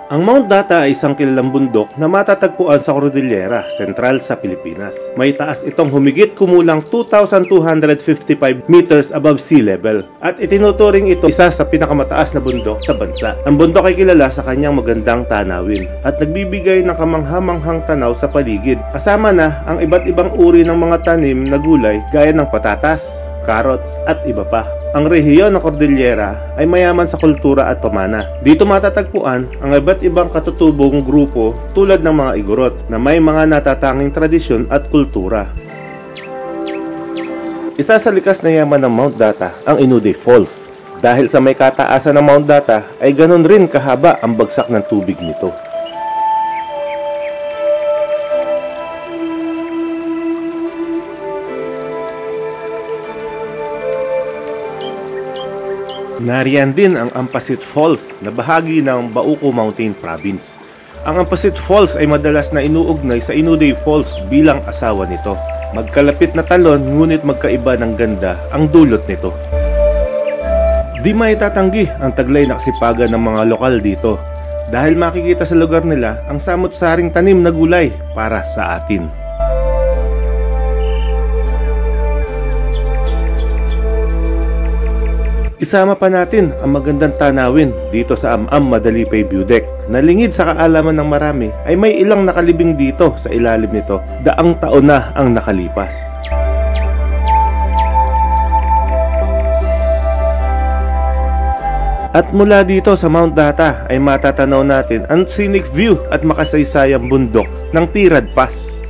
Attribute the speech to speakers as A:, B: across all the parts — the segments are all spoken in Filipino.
A: Ang Mount Data ay isang kilalang bundok na matatagpuan sa Cordillera, sentral sa Pilipinas. May taas itong humigit kumulang 2,255 meters above sea level at itinuturing ito isa sa pinakamataas na bundok sa bansa. Ang bundok ay kilala sa kanyang magandang tanawin at nagbibigay ng kamanghamanghang tanaw sa paligid. Kasama na ang iba't ibang uri ng mga tanim na gulay gaya ng patatas, carrots at iba pa. Ang rehiyon ng Cordillera ay mayaman sa kultura at pamana. Dito matatagpuan ang iba't ibang katutubong grupo tulad ng mga Igorot na may mga natatanging tradisyon at kultura. Isa sa likas na yaman ng Mount Data ang Inuday Falls. Dahil sa may kataasan ng Mount Data ay ganon rin kahaba ang bagsak ng tubig nito. Nariyan din ang Ampasit Falls na bahagi ng Bauco Mountain Province. Ang Ampasit Falls ay madalas na inuugnay sa Inuday Falls bilang asawa nito. Magkalapit na talon ngunit magkaiba ng ganda ang dulot nito. Di maitatanggi ang taglay na kasipagan ng mga lokal dito dahil makikita sa lugar nila ang samot-saring tanim na gulay para sa atin. Isama pa natin ang magandang tanawin dito sa Amam Madalipay View Deck. Nalingid sa kaalaman ng marami ay may ilang nakalibing dito sa ilalim nito. Daang taon na ang nakalipas. At mula dito sa Mount Data ay matatanaw natin ang scenic view at makasaysayang bundok ng Tirad Pass.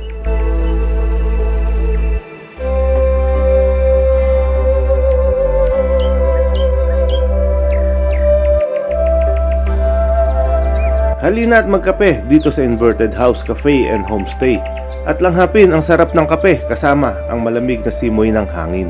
A: Halina at magkape dito sa Inverted House Cafe and Homestay at langhapin ang sarap ng kape kasama ang malamig na simoy ng hangin.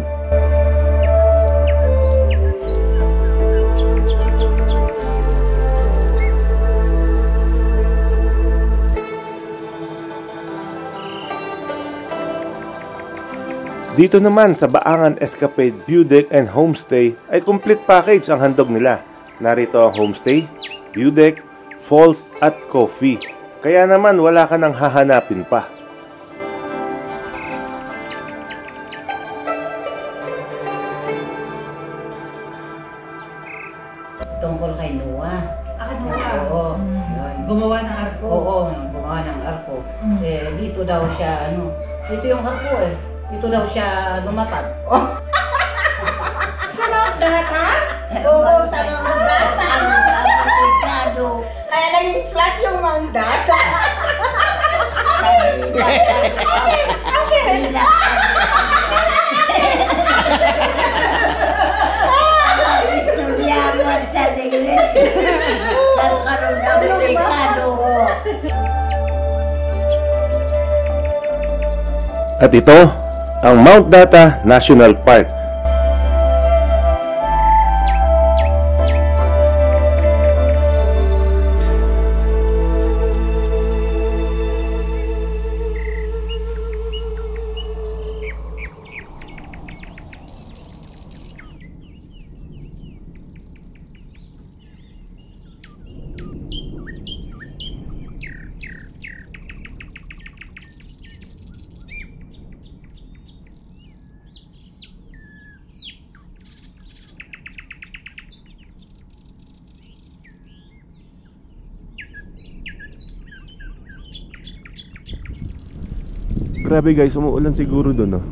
A: Dito naman sa Baangan Escapade View Deck and Homestay ay complete package ang handog nila. Narito ang homestay, view deck, falls at coffee. Kaya naman wala ka nang hahanapin pa.
B: Tungkol kay Noah.
C: Noah?
B: Oo.
C: Gumawa ng arko?
B: Oo, gumawa ng arko. Dito daw siya, dito yung arko eh. Dito daw siya lumapag.
C: Sa Mount Data?
D: Oo, sa Mount Data. Kaya naging flat yung Mount Data. Okay.
E: Istoryawan sa tingin. Nagkaroon ng delikado.
A: At ito ang Mount Data National Park. Grabe guys, umuulan siguro doon, no?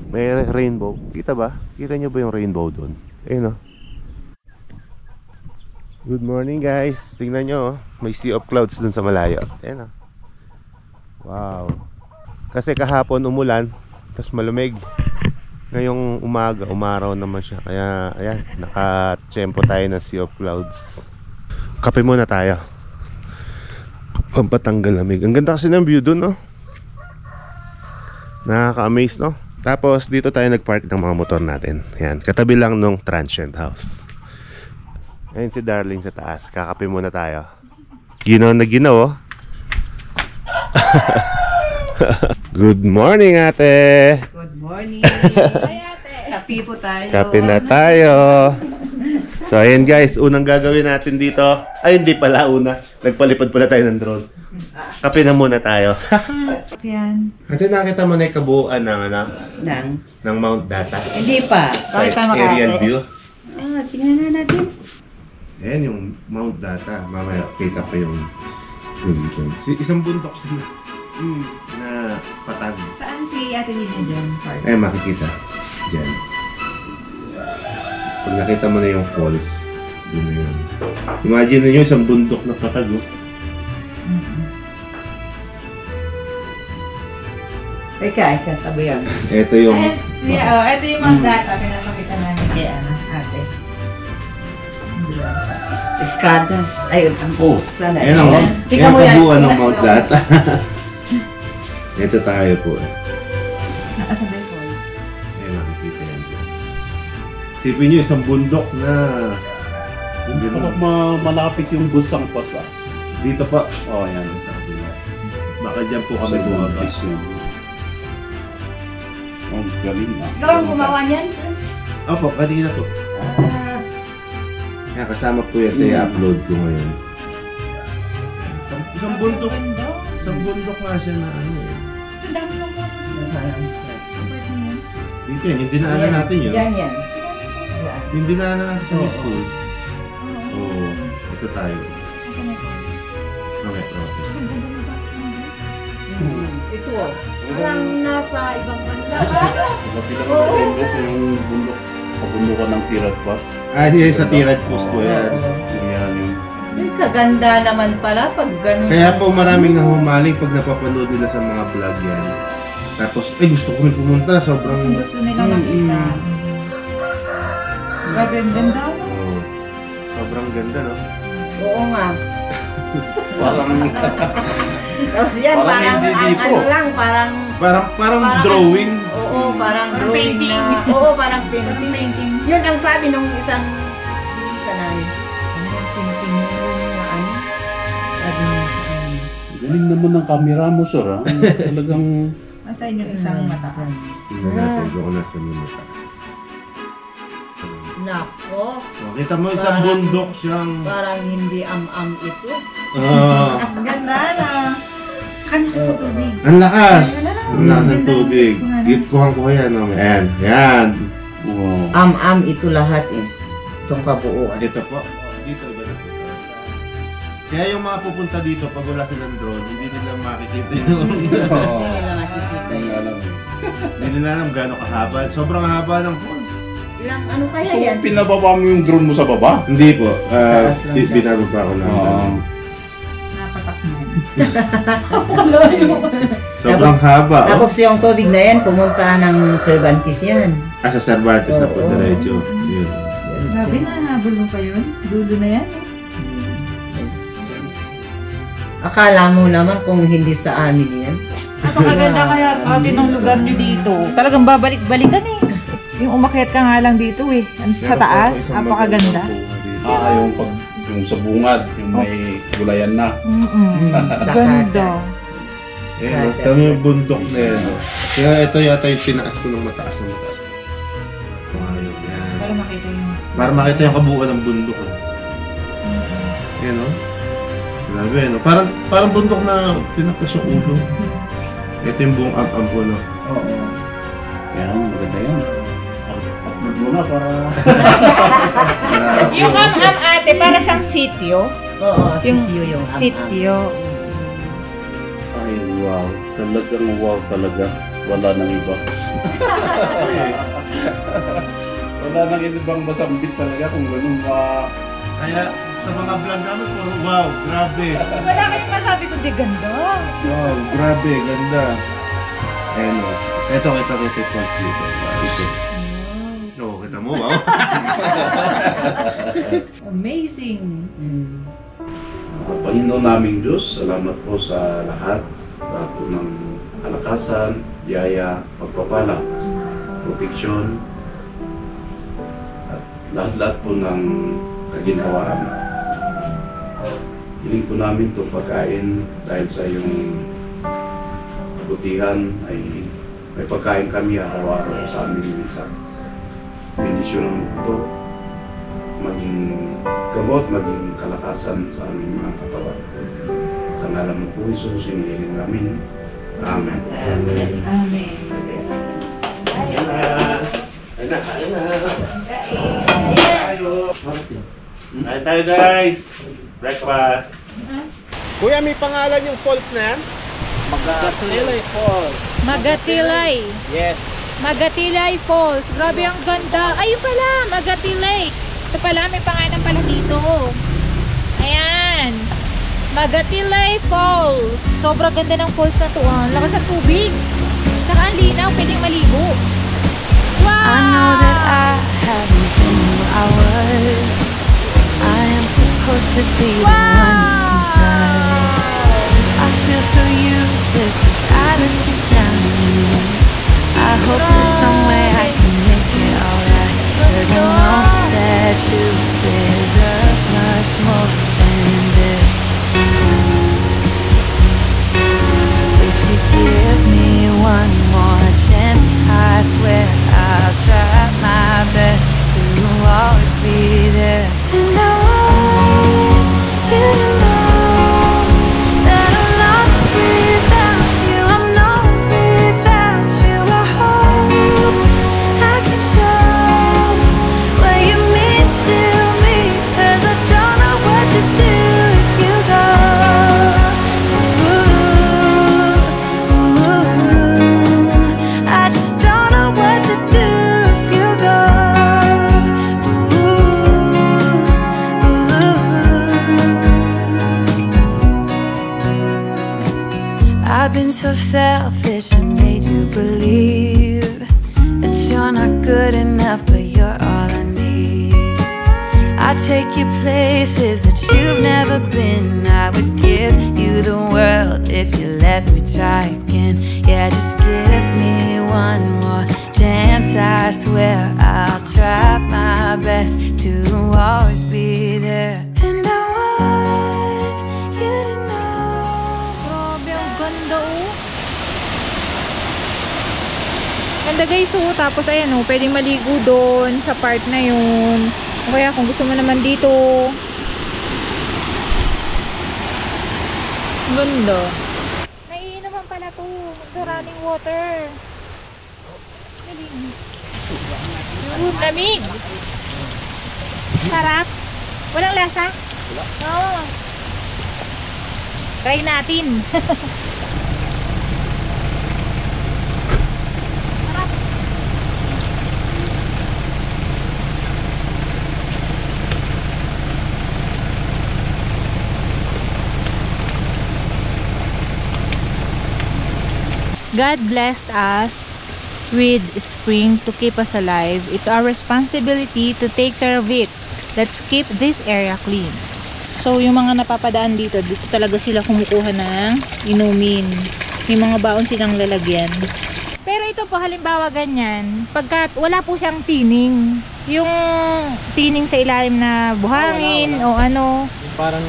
A: May rainbow. Kita ba? Kita nyo ba yung rainbow doon? Ayun, no? Good morning guys. Tingnan nyo, may sea of clouds doon sa malayo. Ayun, no? Wow. Kasi kahapon umulan, tapos malamig. Ngayong umaga, umaraw naman siya. Kaya, ayan, nakatsyempo tayo ng sea of clouds. Kape muna tayo. Pampatanggal lamig. Ang ganda kasi ng view doon, no? Nakaka-amaze, no? Tapos dito tayo nagpark ng mga motor natin. Ayan, katabi lang nung transient house. Ayun si Darling sa taas. Kakape muna tayo. Ginaw na ginaw, oh. Good morning, ate.
C: Good morning. Hi, ate. Kape po tayo.
A: Kape na tayo. So, ayan guys, unang gagawin natin dito. Ay, hindi pala una. Nagpalipad pala tayo ng drone. Kape na muna tayo.
C: Yan.
A: Ate, nakita mo na yung kabuuan ng, ng Mount Data.
C: Hindi pa. Pakita mo
A: Aerial
C: ate.
A: view.
C: Sige na natin.
A: Ayan yung Mount Data. Mamaya, kita pa yung dito. Isang bundok sila. Na patag.
C: Saan si Ate Lina dyan?
A: Eh, makikita. Diyan. Pag nakita mo na yung falls, doon na yun. Imagine nyo isang bundok na patag, oh.
C: Ika, tabi yan.
A: Ito yung...
C: Ito yung mga data. Pinapakita namin kay ate. Ikada. Ayun.
A: Oh,
C: Sana.
A: ayan ang
C: Tingnan mo yan.
A: kabuuan ng Mount Data. Ito tayo po.
C: Nakasan ba yung phone?
A: Eh, makikita yan. Sipin nyo, isang bundok na...
F: Hindi pa malapit yung busang pasa.
A: Dito pa.
F: Oh, yan. Sabi niya.
A: Baka dyan po kami bumaba.
F: Oh, galing na.
C: Ikaw ang gumawa niyan?
A: Opo, kanina po. Kaya kasama po yan sa i-upload ko ngayon. Isang bundok. Isang bundok nga siya na ano eh. Dito yan, yung dinaanan natin yun.
C: Yan.
A: Yung dinaanan natin sa school. Oo, ito tayo. Okay, okay.
C: Ito. Parang nasa ibang bansa.
F: Bundok yung bundok. Pabundukan ng Tirad Bus.
A: Ah, yan sa Tirad Post po yan.
F: Yan yung...
C: Ay, kaganda naman pala pag ganun.
A: Kaya po maraming nahumaling pag napapanood nila sa mga vlog yan. Tapos, ay gusto ko rin pumunta. Sobrang...
C: Gusto nila makita. Grabe, ang ganda.
A: Oo. Sobrang ganda, no?
C: Oo nga.
F: Parang...
C: Tapos yan,
F: Parang
C: parang
F: hindi dito.
C: ano lang, parang...
A: Parang drawing.
C: Oo, parang drawing na... Oo, parang painting. Yun ang sabi nung isang bisita namin. Ano yung painting yun na ano? Sabi niya sa amin.
F: Galing naman ng camera mo, sir. Ah. Talagang...
C: Nasa inyo isang mataas.
A: Tingnan natin kung nasa yung mataas.
B: Nako,
A: Kita mo isang bundok siyang...
B: parang hindi am-am ito.
C: Ang ganda na. Saan ka sa tubig?
A: Ang lakas! Ang lakas ng tubig. Kuhang-kuha yan. No? Ayan. Ayan.
F: Wow.
C: Am-am ito lahat eh. Itong kabuuan.
A: Dito po. Dito iba na po. Kaya yung mga pupunta dito, pag wala silang drone, hindi nila makikita yung...
B: Hindi nila makikita
F: Ang
B: yun.
F: alam.
A: Hindi nila alam gano'ng kahaba. Sobrang haba ng phone.
C: Ilang ano kaya
F: So,
C: yan?
F: pinababa mo yung drone mo sa baba?
A: Hindi po.
C: Taas lang siya.
A: Binababa ko lang.
C: Napatakman.
A: Sobrang haba.
C: Tapos yung tubig na yan, pumunta ng Cervantes yan.
A: Sa Cervantes na po,
C: Oo.
A: diretso. Yun.
G: Grabe na, habol mo pa yun? Dulo na yan?
C: Akala mo naman kung hindi sa amin yan.
G: Napakaganda kaya ate ng lugar nyo dito. Talagang babalik-balikan eh. Yung umakyat ka nga lang dito eh. Sa taas, napakaganda.
F: Yung sa bungad, yung may gulayan na.
C: Sa
G: Ganda.
A: Ayan, tama yung bundok na yan. no? Kaya ito yata yung tinaas ko ng mataas na mataas. Ayun, yan.
G: Para makita yung...
A: Para makita yung kabuuan ng bundok. Yan, no? Grabe, no? Parang bundok na tinapas yung ulo. Ito yung buong am-am po, no?
F: Oo. Yan, maganda yan. Upload mo na para...
G: Yung am-am ate, para siyang sityo.
B: Oo,
G: Yung
B: sityo yung am-am.
G: Sityo.
F: Ay, wow. Talagang wow talaga. Wala nang iba. Wala nang ibang masambit talaga kung ganun ka...
A: Kaya sa mga vlog namin, puro wow, grabe.
G: Wala kayong masabi kundi ganda.
A: Wow, grabe, ganda. Ayan, no? Ito yung falls dito. Ito. Oo, kita mo, wow.
G: Amazing.
F: Panginoon naming Diyos, salamat po sa lahat. Lahat po ng kalakasan, biyaya, pagpapala, proteksyon, at lahat-lahat po ng kaginhawaan. hiling po namin ito pagkain dahil sa iyong kabutihan ay may pagkain kami araw-araw sa aming minsan. Bendisyon ito, maging gamot, maging kalakasan sa aming mga katawan. Sa ngalan mo po, Jesus, hinihiling namin. Amen.
B: Amen. Amen.
A: Ayan na. Ayan na. Ayan na. Ayan tayo guys. Breakfast. Kuya, may pangalan yung falls na yan?
H: Magatilay Falls.
G: Magatilay.
H: Yes.
G: Magatilay Falls. Grabe ang ganda. Ayun pala, Magatilay. Ito pala, may pangalan pala dito. Ayan. Magatilay Falls. Sobrang ganda ng falls na to. Lakas ng tubig. Saka ang linaw, pwedeng maligo. Wow!
I: I know that I haven't been who I was. I am supposed to be the one you can trust. I feel so useless cause I let you down. I hope there's some way I can make it alright, cause I know that you deserve much more than this. If you give me one more chance, I swear I'll try my best to always be there. And I want you to know that I'm lost without you. I'm not without you. I hope I can show what you mean to me, cause I don't know what to do if you go. Ooh, I just don't know what to do if you go. I've been so selfish and made you believe that you're not good enough, but you're all I need. I take you places that you've never been. I would give you the world if you let me try again. Yeah, just give me one more chance. I swear I'll try my best to always be there. And I want you to know.
G: Grabe, ang ganda oh. Ganda guys oh. Tapos ayan oh, pwedeng maligo doon sa part na yun. O kaya kung gusto mo naman dito. Ganda. Naiinuman pala to. Ito running water. Lamig. Sarap. Walang lasa? Oo. Try natin. God blessed us with spring to keep us alive. It's our responsibility to take care of it. Let's keep this area clean. So, yung mga napapadaan dito talaga sila kumukuha ng inumin. May mga baon silang lalagyan. Pero ito po, halimbawa ganyan, pagka wala po siyang tining, yung tining sa ilalim na buhangin o ano.
H: Yung parang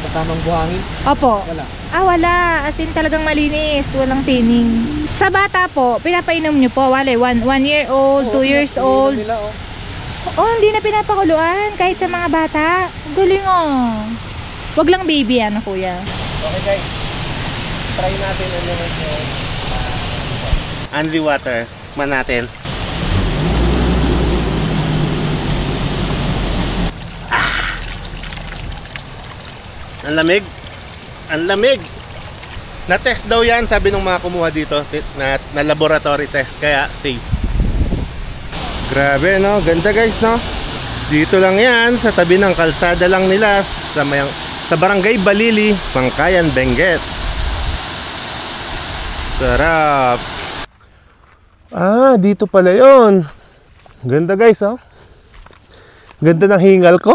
H: kasamang buhangin?
G: Opo.
H: Wala.
G: Wala. As in talagang malinis. Walang tining. Sa bata po, pinapainom nyo po. Wale, 1 year old, 2 years old.
H: Nila, oh.
G: Oh, hindi na pinapakuluan. Kahit sa mga bata. Galing oh. Wag lang baby, ano kuya.
H: Okay guys. Try natin ano yung
A: Only water. Man natin. Ang lamig. Ang lamig. Na-test daw yan, sabi ng mga kumuha dito, na laboratory test, kaya safe. Grabe no, ganda guys no. Dito lang yan, sa tabi ng kalsada lang nila, sa Barangay Balili, Pangkayan, Benguet. Sarap. Dito pala yon. Ganda guys oh. Ganda ng hingal ko.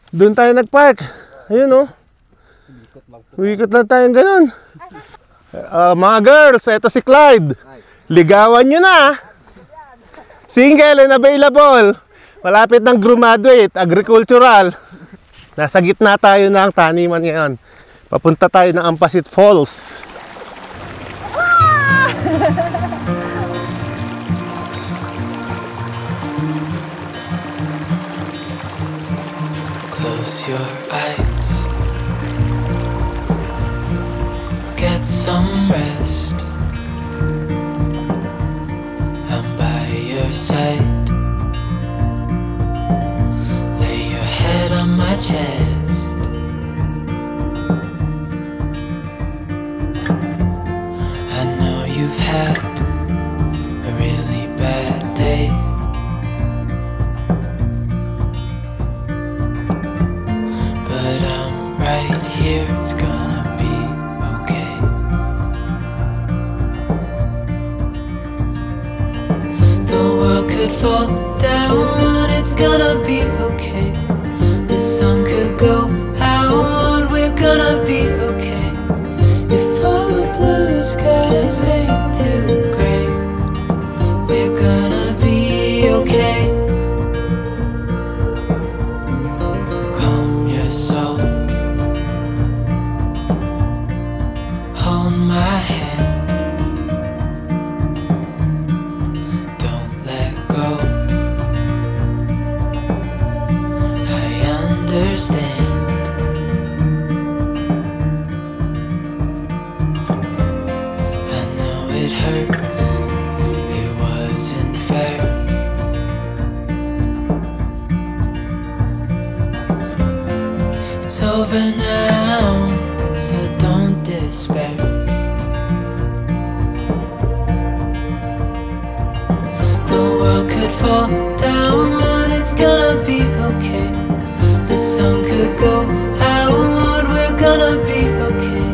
A: Doon tayo nagpark. Ayun oh. Uikot lang tayong ganun. Mga girls, eto si Clyde. Ligawan nyo na. Single and available. Malapit ng graduate, agricultural. Nasa gitna tayo ng taniman ngayon. Papunta tayo ng Ampasit Falls.
I: Close your eyes, get some rest. I'm by your side. Lay your head on my chest. I know you've had a really bad day. But I'm right here, it's gonna be okay. The world could fall down, it's gonna be okay. The sun could go out, we're gonna be okay. If all the blue skies fade to gray, we're gonna be okay. Calm your soul, hold my hand, don't let go. I understand. I know it hurts, it wasn't fair. It's over now, so don't despair. The world could fall down, it's gonna be okay. The sun could go out, we're gonna be okay.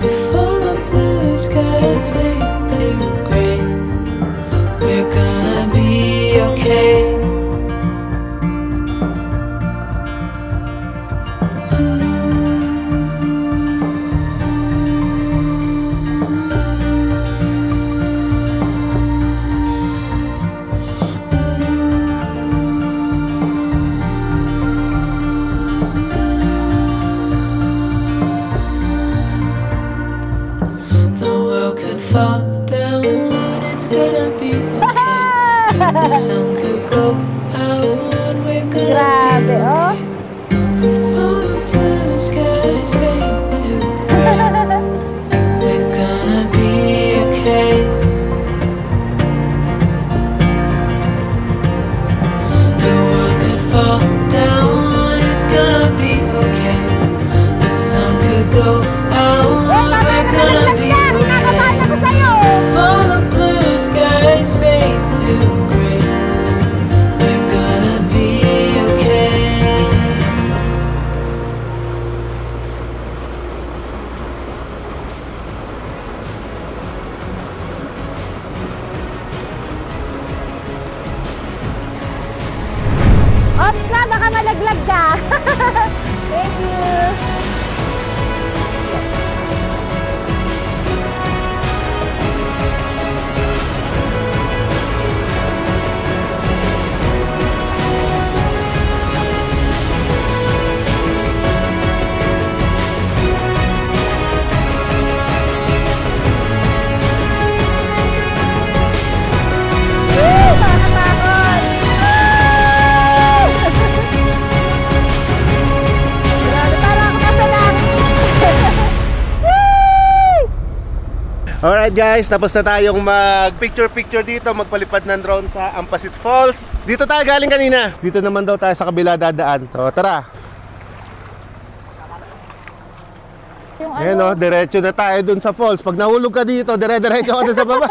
I: If all the blue skies fade to gray, we're gonna be okay. The world could fall down, it's gonna be okay. The sun could go out, we're gonna be okay. If all the blue skies fade to gray, we're gonna be okay. The world could fall down, it's gonna be okay. The sun could go out, we're gonna be okay. If all the blue skies fade to gray, we're gonna be okay.
G: Oscar, baka malaglag ka. Thank you.
A: Alright guys, tapos na tayong mag picture dito, magpalipad ng drone sa Ampasit Falls. Dito tayo galing kanina. Dito naman daw tayo sa kabila dadaan. So tara. Ayan o, diretso na tayo dun sa falls. Pag nahulog ka dito, dire-diretso ka dun sa baba.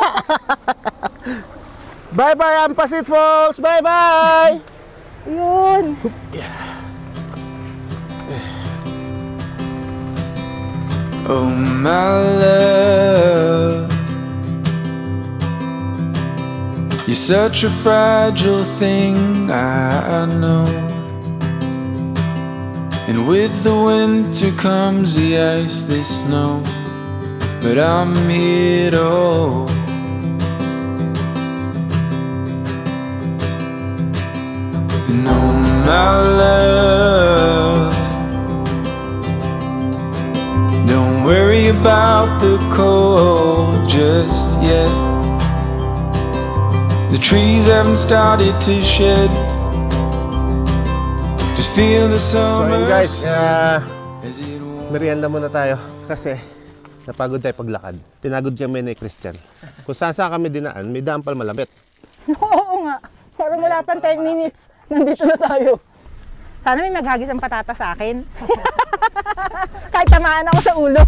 A: Bye bye Ampasit Falls, bye bye.
G: Yun.
I: Oh my love, you're such a fragile thing, I know. And with the winter comes the ice, the snow, but I'm here to hold.
J: my love. Don't worry about the cold just yet. The trees haven't started to shed. Just feel the
H: So
J: summer.
H: ayun guys, merienda muna tayo kasi napagod tayo paglakad. Pinagod kami ni Christian. Kung saan kami dinaan, may daan pala malapit.
G: Oo nga. Parang wala pang 10 minutes. Nandito na tayo. Sana may maghagis ang patata sa akin. Kahit tamaan ako sa ulo.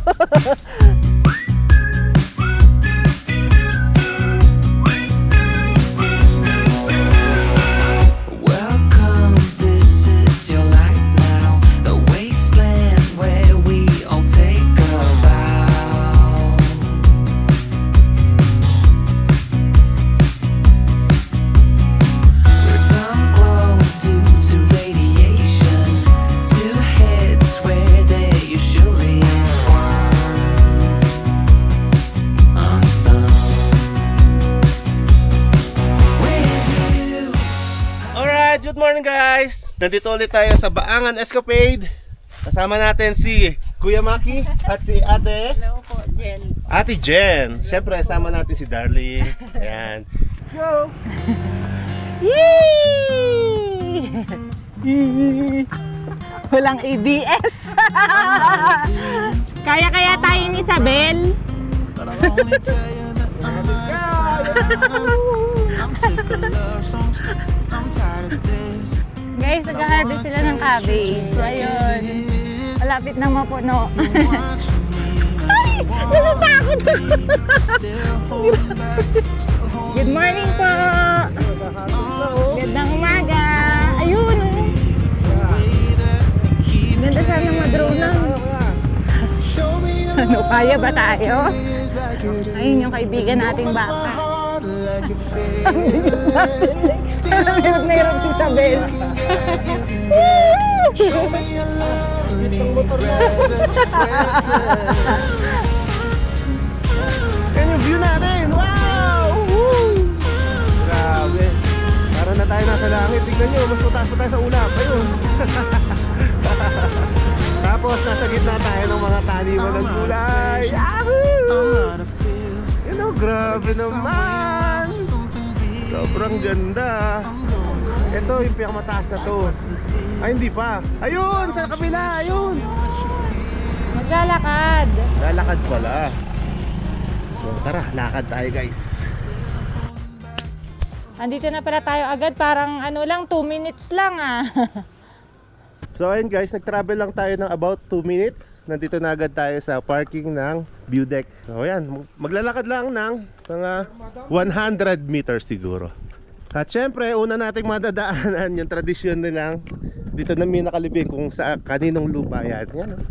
I: Welcome, this is your life now. The wasteland where we all take a vow. With some glow due to radiation, two heads where there usually is one. Unsung. With you.
H: Alright, good morning guys! Nandito ulit tayo sa Baangan Escapade. Kasama natin si Kuya Maki at si Ate.
E: Hello po, Jen.
H: Ate Jen. Siyempre, kasama natin si Darling. Ayan. Go!
G: Yee! Walang ABS. Kaya tayo ni Isabel. Guys, nag-harvest sila ng cabbage. Ayun. Malapit na mapuno. Ay! Natatakot! Good morning po! Gandang umaga! Ayun! Ganda sana mag-drone na. Ano, kaya ba tayo? Ayun yung kaibigan nating baka. Hirap na hirap si Isabel.
H: Yan yung view natin! Wow! Woo! Grabe! Para na tayo nasa langit. Tignan nyo, mas mataas pa tayo sa ulap. Ayun! Tapos nasa gitna tayo ng mga taniman ng gulay. Yahoo! You know, grabe naman! Sobrang ganda! Ito yung pinakamataas na to. Ay, hindi pa. Ayun! Sa kabila! Ayun!
G: Maglalakad.
H: Lalakad pala. So tara, lakad tayo guys.
G: Andito na pala tayo agad. Parang ano lang, 2 minutes lang ah.
H: So ayun guys, nag-travel lang tayo ng about 2 minutes. Nandito na agad tayo sa parking ng view deck. So ayan, maglalakad lang ng mga 100 meters siguro. At syempre, una nating madadaanan yung tradisyon nilang dito na may nakalibing kung sa kaninong lupa yan. Yan oh.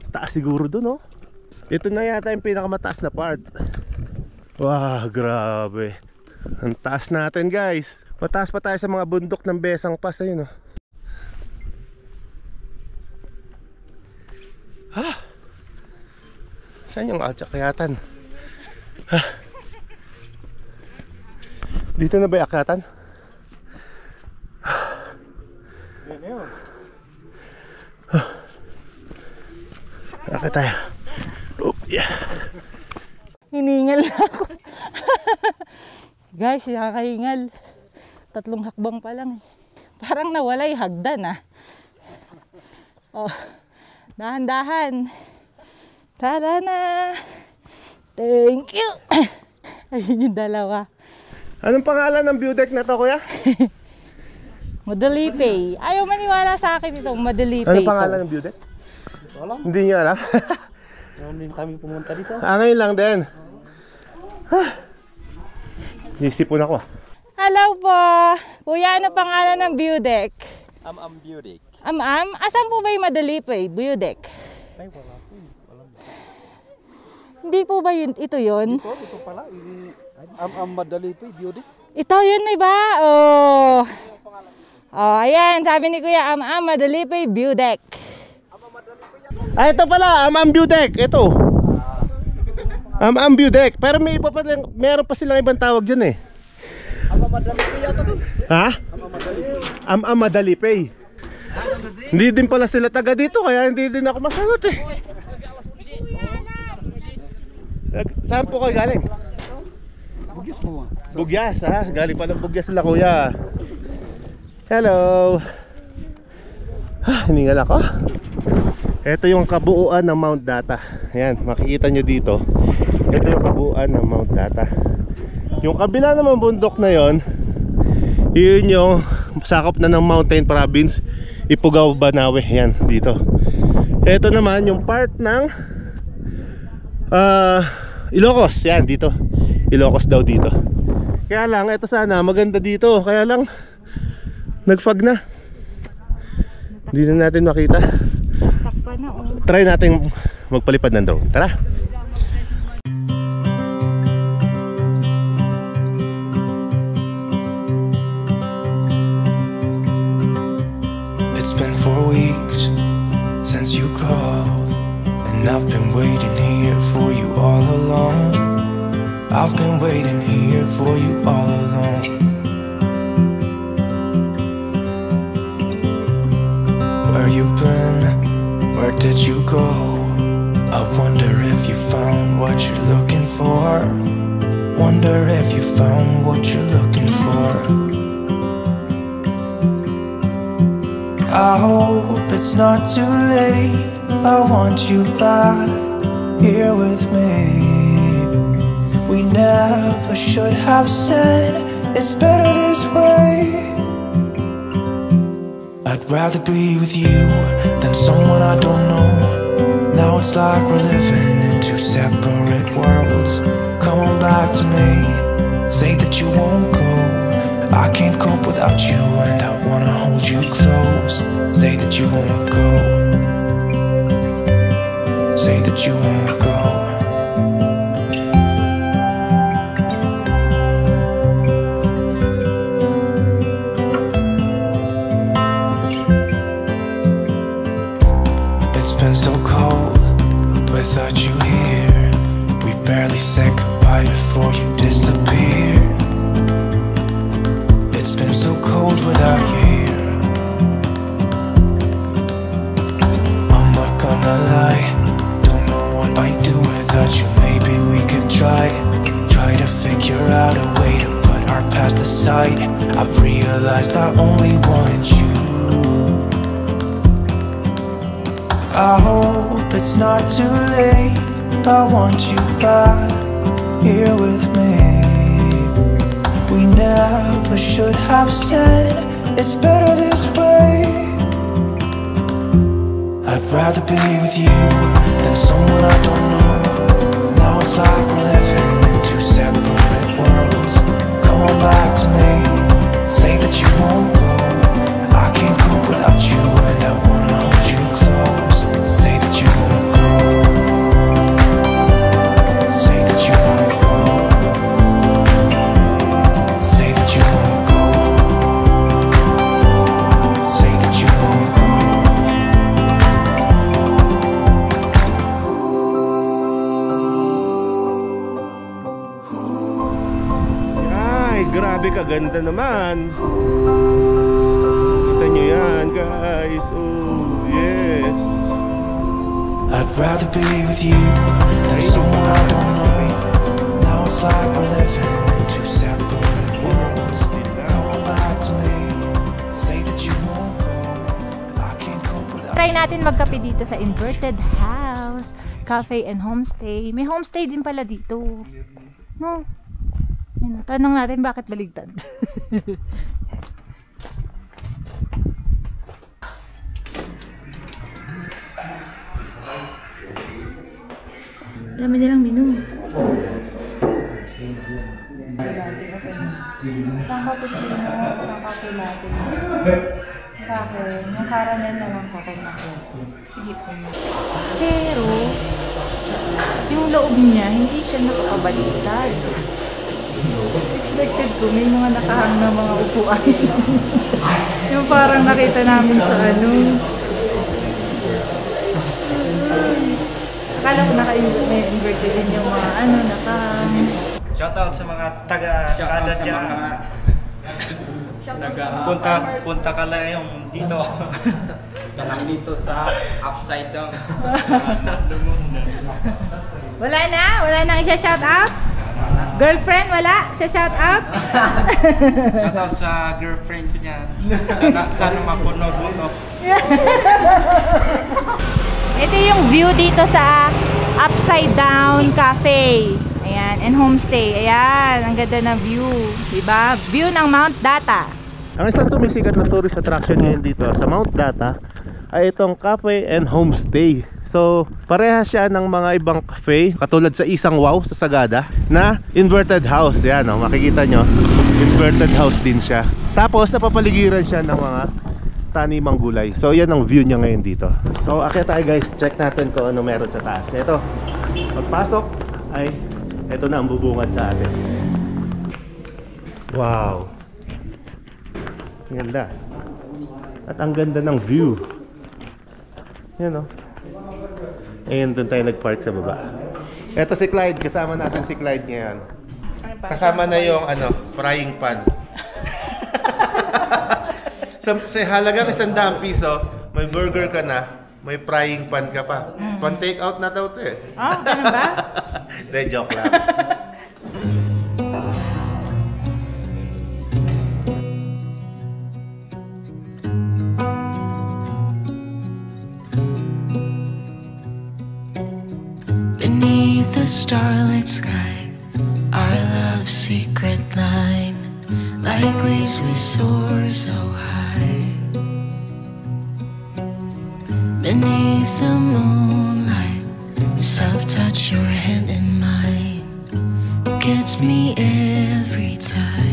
H: Taas siguro dun oh. Ito na yata yung pinakamataas na part. Wow, grabe. Ang taas natin guys. Mataas pa tayo sa mga bundok ng Besang Pass. Ayun oh. Ha? Saan yung akyatan? Ha? Dito na ba yung akyatan? Akit tayo. Oh, yeah.
G: Hiningal na ako. Guys, nakakahingal. 3 hakbang pa lang eh. Parang nawala yung hagdan ah. Oh, dahan-dahan. Tara na. Thank you. Ayun yung dalawa.
H: Anong pangalan ng view deck na to, kuya?
G: Madalipay. Ayaw maniwala sa akin itong Madalipay.
H: Anong pangalan ng view deck? Hindi niyo alam.
F: Hindi kami pumunta dito.
H: Ngayon lang din. Nisipon ako ah.
G: Hello po. Kuya, ano pangalan ng view deck?
K: Am view deck.
G: Am? Asan po ba yung Madalipay view deck?
K: Ay, wala po.
G: Hindi po ba yun, ito yun?
K: Ito pala. Am Madalipay view deck.
G: Ito yun, may ba? Oh. Oh, ayan. Sabi ni Kuya, Am Madalipay view deck.
H: Ah, ito pala, Am view deck. Ito. Am view deck. Pero may iba pa, meron pa silang ibang tawag dyan eh.
K: Am Madalipay yata to.
H: Ha? Madalipay. Hindi din pala sila taga dito, kaya hindi din ako masagot eh. Saan po kayo galing? Bugyas ha? Galing pa ng Bugyas sila kuya. Hello. Hiningal ako. Ito yung kabuuan ng Mount Data. Ayan, makikita nyo dito. Ito yung kabuuan ng Mount Data. Yung kabila naman bundok na yon, yun yung sakop na ng Mountain Province, Ifugao, Banawe. Yan, dito. Ito naman yung part ng Ilocos. Yan, dito. Ilocos daw dito. Kaya lang, ito sana maganda dito. Kaya lang nagfog na. Hindi na natin makita. Try natin magpalipad ng drone. Tara.
J: It's been 4 weeks since you called, and I've been waiting here for you all along. I've been waiting here for you all along. Where you been? Where did you go? I wonder if you found what you're looking for. Wonder if you found what you're looking for. I hope it's not too late. I want you back here with me. We never should have said it's better this way. I'd rather be with you than someone I don't know. Now it's like we're living in two separate worlds. Come on back to me. Say that you won't go. I can't cope without you, and I wanna hold you close. Say that you won't go. Say that you won't go. It's been so cold without you here. We barely said goodbye before you disappeared. It's been so cold without you here. I'm not gonna lie, don't know what I'd do without you. Maybe we could try to figure out a way to put our past aside. I've realized I only want you. I hope it's not too late. I want you back here with me. We never should have said it's better this way. I'd rather be with you than someone I don't know. Now it's like we're living in two separate worlds. Come on back to me. Say that you won't go. I can't cope without you, and I wanna hold you close. Say that you won't go. Say that you won't go. Say that you won't go. Say that you won't go.
H: Ay, grabe kaganda naman. Kita nyo yan guys. Oh yes.
J: I'd rather be with you than someone I don't know. Now it's like we're living in two separate worlds. Come on back to me. Say that you won't go. I can't cope without you.
G: Try natin magkape dito sa Inverted House Cafe and Homestay. May homestay din pala dito. No? Yan, tanong natin bakit baligtad.
I: Dami nilang menu.
G: Isang cappuccino, isang cafe latte. Sa akin, yung caramel na lang sa akin ako. Sige po na. Pero, yung loob niya, hindi siya nakapabaliktad. Expected ko, may mga nakahang na mga upuan. Yung parang nakita namin sa ano. Akala ko naka-inverted din yung mga ano, nakahang.
K: Shoutout sa mga taga-Canada dyan. Punta ka lang yung dito. Ka lang dito sa upside down.
G: Wala na isa-shout out? Girlfriend, wala? Isa-shout out?
K: Shout out sa girlfriend ko dyan. Sana mapunod mo to.
G: Ito yung view dito sa Upside Down Cafe. Ayan, and homestay. Ayan, ang ganda ng view. Diba? View ng Mount Data.
H: Ang isang tumisikat na tourist attraction ngayon dito sa Mount Data ay itong cafe and homestay. So, parehas siya ng mga ibang cafe, katulad sa Isang Wow sa Sagada, na inverted house. Yan, oh, makikita nyo, inverted house din siya. Tapos, napapaligiran siya ng mga tanimang gulay. So, yan ang view niya ngayon dito. So, akyat tayo guys, check natin kung ano meron sa taas. Ito, pagpasok ay ito na ang bubungad sa atin. Wow, ganda. At ang ganda ng view. Yan, oh. Ayun, doon tayo nagpark sa baba. Eto si Clyde, kasama natin si Clyde ngayon. Kasama na yung frying pan. Sa halagang 100 piso, may burger ka na, may frying pan ka pa. Pan take out na daw 'to eh.
G: Oh, ganun ba?
H: De, joke lang.
I: Beneath the starlit sky, our love's secret line, like leaves we soar so high. Beneath the moonlight, the soft touch your hand in mine gets me every time.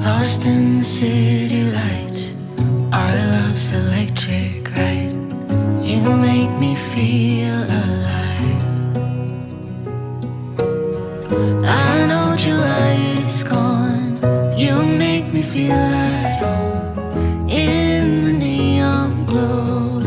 I: Lost in the city lights, our love's electric, right? You make me feel alive. I know July is gone, you make me feel at home in the neon glow.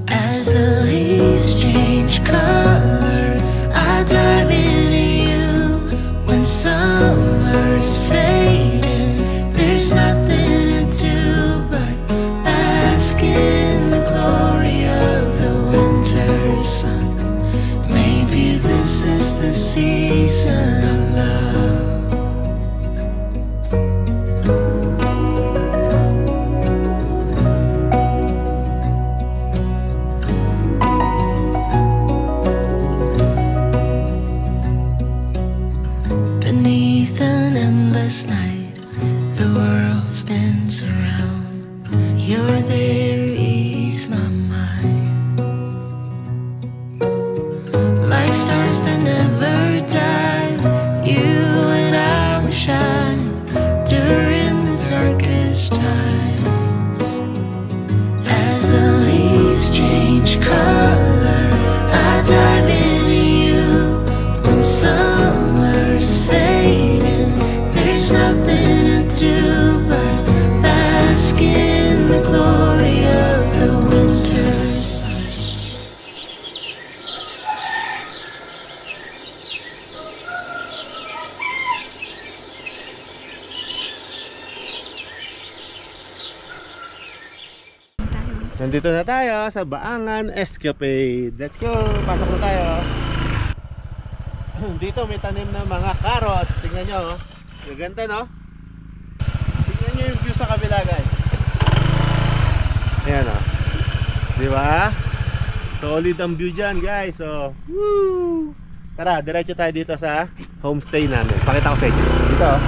I: As the leaves change color, I dive into you. When summer's fading, there's nothing to do but bask in the glory of the winter sun. Maybe this is the season of love. Beneath an endless night, the world spins around. You're there, ease my mind. Like stars that never die, you and I will shine during the darkest times. As the leaves change color, I dive into you. When summer's fading, there's nothing to do but bask in the glory of the winter sun.
H: Nandito na tayo sa Baangan Escapade. Let's go! Pasok na tayo. Dito may tanim na mga carrots. Tingnan nyo, oh. Gaganda, no? Tingnan nyo yung view sa kabila, guys. Ayan, oh. Diba? Solid ang view dyan, guys. So, woo! Tara, diretso tayo dito sa homestay namin. Pakita ko sa inyo. Dito, oh.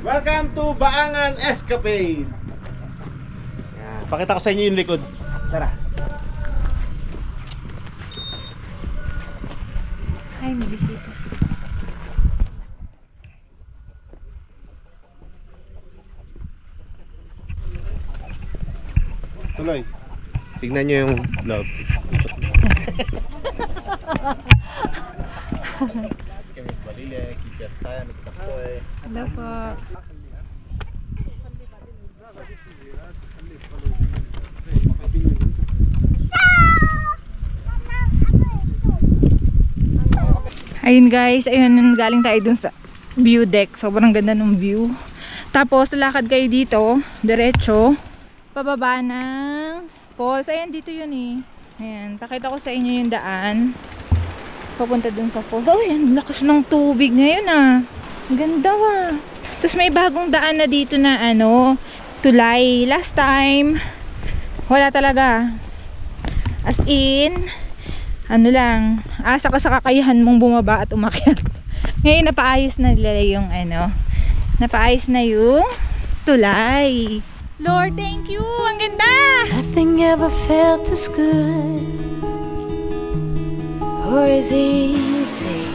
H: Welcome to Baangan Escapade. Yan. Pakita ko sa inyo yung likod. Tara.
G: Ay, may bisita.
H: Tuloy. Tignan nyo yung loob.
G: Hello po. Ayun guys, ayun galing tayo dun sa view deck. Sobrang ganda ng view. Tapos lalakad kayo dito, diretso, pababa ng falls. Ayan, dito yun eh. Ayan, pakita ko sa inyo yung daan papunta dun sa falls. Oh, ayan, lakas ng tubig ngayon ah. Ang ganda ah. Tapos may bagong daan na dito na ano, tulay. Last time, wala talaga. As in, ano lang, asa ka sa kakayahan mong bumaba at umakyat. Ngayon napaayos na nila yung ano, napaayos na yung tulay. Lord, thank you! Ang ganda!
I: Nothing ever felt as good or as easy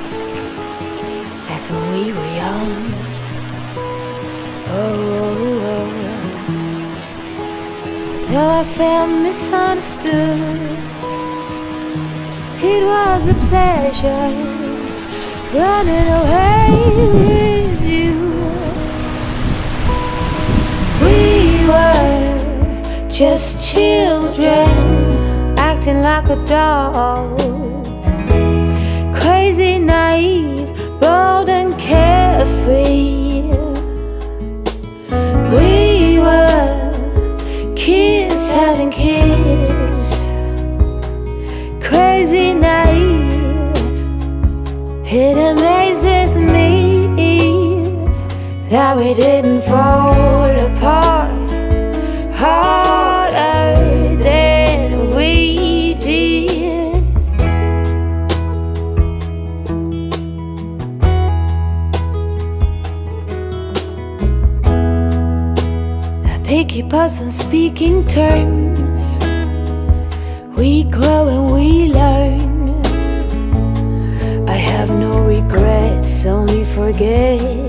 I: as when we were young. Oh, though I felt misunderstood, it was a pleasure running away with you. We were just children acting like a doll, crazy, naive, bold and carefree. We were kids having kids, crazy, naive. It amazes me that we didn't fall apart harder than we did. Now they keep us on speaking terms. We grow and we learn. I have no regrets, only forgets.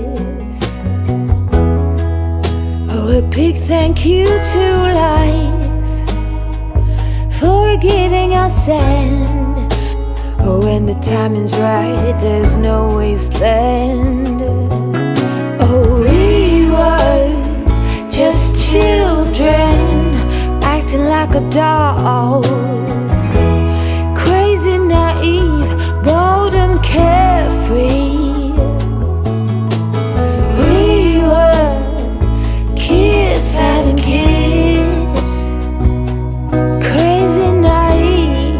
I: Oh, a big thank you to life for giving us sand. Oh, when the timing's right, there's no wasteland. Oh, we were just children acting like adults, crazy, naive, bold and carefree. We were kids having kids, crazy, naive.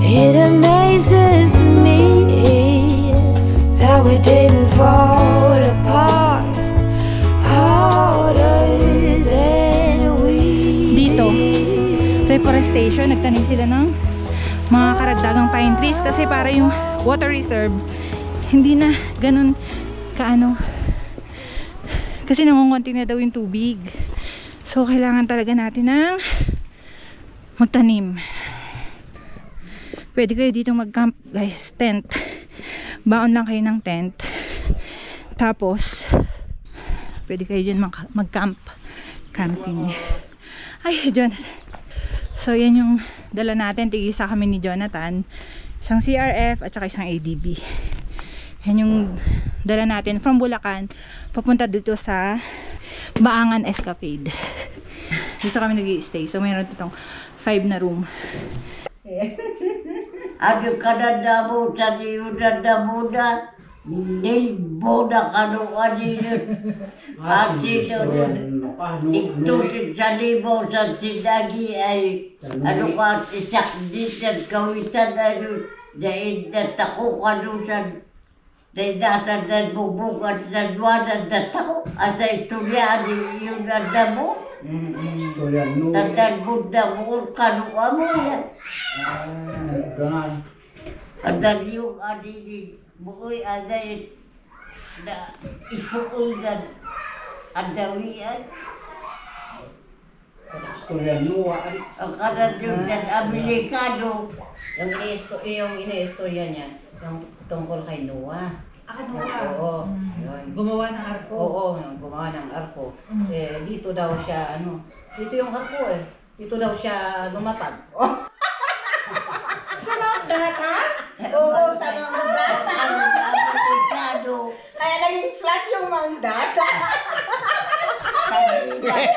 I: It amazes me that we didn't fall apart harder than we
G: Dito, reforestation, nagtanim sila ng mga karagdagang pine trees kasi para yung water reserve hindi na ganun kaano, kasi nangungonti na daw yung tubig, so kailangan talaga natin ng magtanim. Pwede kayo dito mag-camp guys, tent, baon lang kayo ng tent, tapos pwede kayo dyan mag-camp, camping. Ay, Jonathan. So yan yung dala natin, tig-isa kami ni Jonathan, isang CRF at saka isang ADB. Yan yung dala natin from Bulacan papunta dito sa Baangan Escapade. Dito kami nag-i-stay, so mayroon ditong 5 na room.
E: Ado kadadabo sa diyo dadabuda, nilboda kano adino, asino itutin sa libo sa sinagi ay ano ka isak ditan kawitan ano dahil natako kano sa dahil dan bubukan sa duwanan natako at sa istorya yung nadamo. Tandaan Buddha mo kano amo yan. Tandaan yung adini buoy aday na ipuulan adawian. Ang kanan yung dyan Amerikano.
B: Yung ina-istorya niya, yung tungkol kay Noah.
G: Noah?
B: Oo. Yun.
G: Gumawa ng arko?
B: Oo, gumawa ng arko. Eh, dito daw siya, dito yung arko eh. Dito daw siya lumapag.
E: data?
D: Oo, sa mga data.
E: Masyado.
D: Kaya naging flat yung mga data.
E: Okay.